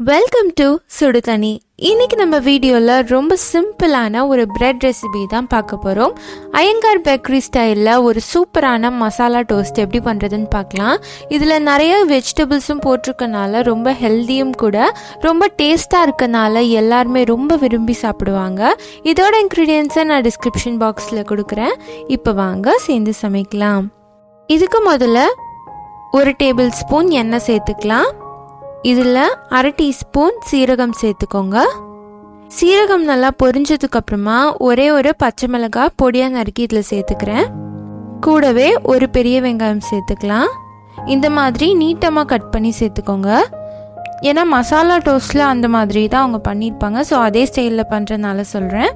Welcome to சுடு தண்ணி. இன்னைக்கு நம்ம வீடியோவில் ரொம்ப சிம்பிளான ஒரு பிரெட் ரெசிபி தான் பார்க்க போகிறோம். ஐயங்கார் பேக்கரி ஸ்டைலில் ஒரு சூப்பரான மசாலா டோஸ்ட் எப்படி பண்ணுறதுன்னு பார்க்கலாம். இதில் நிறைய வெஜிடபிள்ஸும் போட்டிருக்கனால ரொம்ப ஹெல்த்தியும் கூட, ரொம்ப டேஸ்ட்டாக இருக்கனால எல்லாருமே ரொம்ப விரும்பி சாப்பிடுவாங்க. இதோட இன்க்ரீடியன்ஸை நான் டிஸ்கிரிப்ஷன் பாக்ஸில் கொடுக்குறேன். இப்போ வாங்க சேர்ந்து சமைக்கலாம். இதுக்கு முதல்ல 1 டேபிள் ஸ்பூன் எண்ணெய் சேர்த்துக்கலாம். இதில் 1/2 டீஸ்பூன் சீரகம் சேர்த்துக்கோங்க. சீரகம் நல்லா பொரிஞ்சதுக்கப்புறமா ஒரு பச்சை மிளகாய் பொடியாக நறுக்கி இதில் சேர்த்துக்கிறேன். கூடவே ஒரு பெரிய வெங்காயம் சேர்த்துக்கலாம். இந்த மாதிரி நீட்டமாக கட் பண்ணி சேர்த்துக்கோங்க. ஏன்னா மசாலா டோஸ்ட்டில் அந்த மாதிரி தான் அவங்க பண்ணியிருப்பாங்க. ஸோ அதே ஸ்டைலில் பண்ணுறதுனால சொல்கிறேன்.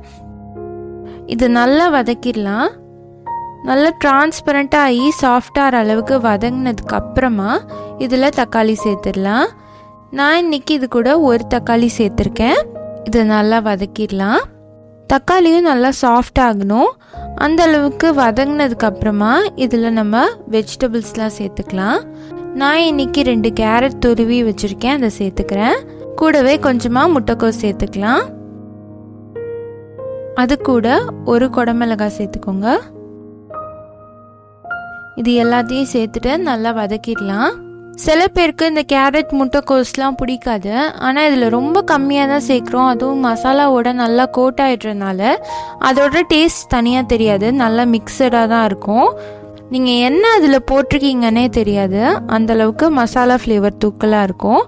இது நல்லா வதக்கிடலாம். நல்லா டிரான்ஸ்பரண்ட்டாக ஆகி சாஃப்டாகிற அளவுக்கு வதங்கினதுக்கு அப்புறமா இதில் தக்காளி சேர்த்துடலாம். நான் இன்னைக்கு இது கூட 1 தக்காளி சேர்த்துருக்கேன். இதை நல்லா வதக்கிடலாம். தக்காளியும் நல்லா சாஃப்ட் ஆகணும். அந்த அளவுக்கு வதங்கினதுக்கு அப்புறமா இதில் நம்ம வெஜிடபிள்ஸ்லாம் சேர்த்துக்கலாம். நான் இன்னைக்கு 2 கேரட் துருவி வச்சுருக்கேன், அதை சேர்த்துக்கிறேன். கூடவே கொஞ்சமாக முட்டைக்கோஸ் சேர்த்துக்கலாம். அது கூட 1 குடமிளகாய் சேர்த்துக்கோங்க. இது எல்லாத்தையும் சேர்த்துட்டு நல்லா வதக்கிடலாம். சில பேருக்கு இந்த கேரட் முட்டைக்கோஸ்லாம் பிடிக்காது, ஆனால் இதில் ரொம்ப கம்மியாக தான் சேர்க்குறோம். அதுவும் மசாலாவோட நல்லா கோட் ஆகிடுறதுனால அதோட டேஸ்ட் தனியாக தெரியாது, நல்லா மிக்சடாக தான் இருக்கும். நீங்கள் என்ன அதில் போட்டிருக்கீங்கன்னே தெரியாது, அந்தளவுக்கு மசாலா ஃப்ளேவர் தூக்கலாக இருக்கும்.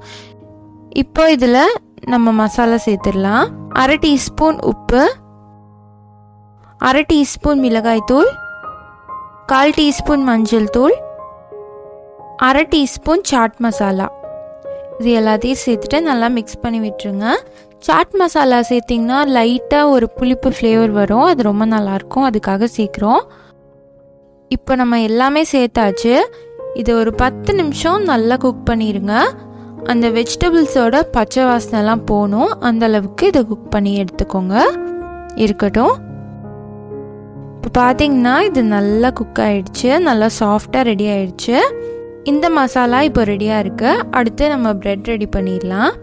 இப்போ இதில் நம்ம மசாலா சேர்த்துடலாம். 1/2 டீஸ்பூன் உப்பு, 1/2 டீஸ்பூன் மிளகாய் தூள், 1/4 டீஸ்பூன் மஞ்சள் தூள், 1/2 டீஸ்பூன் சாட் மசாலா. இது எல்லாத்தையும் சேர்த்துட்டு நல்லா மிக்ஸ் பண்ணி விட்டுருங்க. சாட் மசாலா சேர்த்திங்கன்னா லைட்டாக ஒரு புளிப்பு ஃப்ளேவர் வரும், அது ரொம்ப நல்லாயிருக்கும், அதுக்காக சேர்க்குறோம். இப்போ நம்ம எல்லாமே சேர்த்தாச்சு. இது ஒரு 10 நிமிஷம் நல்லா குக் பண்ணிடுங்க. அந்த வெஜிடபிள்ஸோட பச்சை வாசனைலாம் போகணும், அந்தளவுக்கு இதை குக் பண்ணி எடுத்துக்கோங்க. இருக்கட்டும். இப்போ பார்த்தீங்கன்னா இது நல்லா குக் ஆகிடுச்சு, நல்லா சாஃப்டாக ரெடி ஆகிடுச்சு. இந்த மசாலா இப்போ ரெடியாக இருக்குது. அடுத்து நம்ம ப்ரெட் ரெடி பண்ணிடலாம்.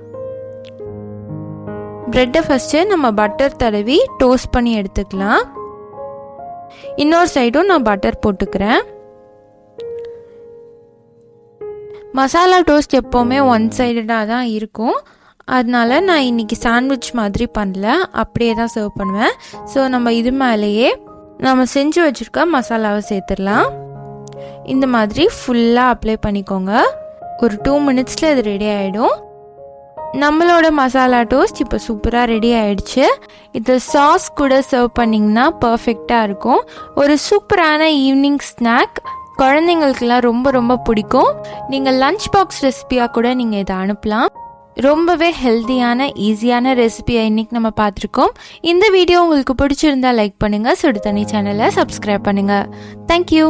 ப்ரெட்டை ஃபஸ்ட்டு நம்ம பட்டர் தடவி டோஸ்ட் பண்ணி எடுத்துக்கலாம். இன்னொரு சைடும் நான் பட்டர் போட்டுக்கிறேன். மசாலா டோஸ்ட் எப்போவுமே 1 சைடடாக தான் இருக்கும், அதனால நான் இன்றைக்கி சாண்ட்விச் மாதிரி பண்ணல, அப்படியே தான் சர்வ் பண்ணுவேன். ஸோ நம்ம இது மேலேயே நம்ம செஞ்சு வச்சுருக்க மசாலாவை சேர்த்துடலாம். இந்த மாதிரி ஃபுல்லாக அப்ளை பண்ணிக்கோங்க. ஒரு 2 மினிட்ஸில் இது ரெடி ஆகிடும். நம்மளோட மசாலா டோஸ்ட் இப்போ சூப்பராக ரெடி ஆகிடுச்சு. இது சாஸ் கூட சர்வ் பண்ணிங்கன்னா பர்ஃபெக்டாக இருக்கும். ஒரு சூப்பரான ஈவினிங் ஸ்நாக், குழந்தைங்களுக்கெல்லாம் ரொம்ப ரொம்ப பிடிக்கும். நீங்கள் லஞ்ச் பாக்ஸ் ரெசிபியாக கூட நீங்கள் இதை அனுப்பலாம். ரொம்பவே ஹெல்த்தியான ஈஸியான ரெசிபியை இன்றைக்கி நம்ம பார்த்துருக்கோம். இந்த வீடியோ உங்களுக்கு பிடிச்சிருந்தா லைக் பண்ணுங்கள். சுடு தண்ணி சேனலை சப்ஸ்கிரைப் பண்ணுங்கள். தேங்க்யூ.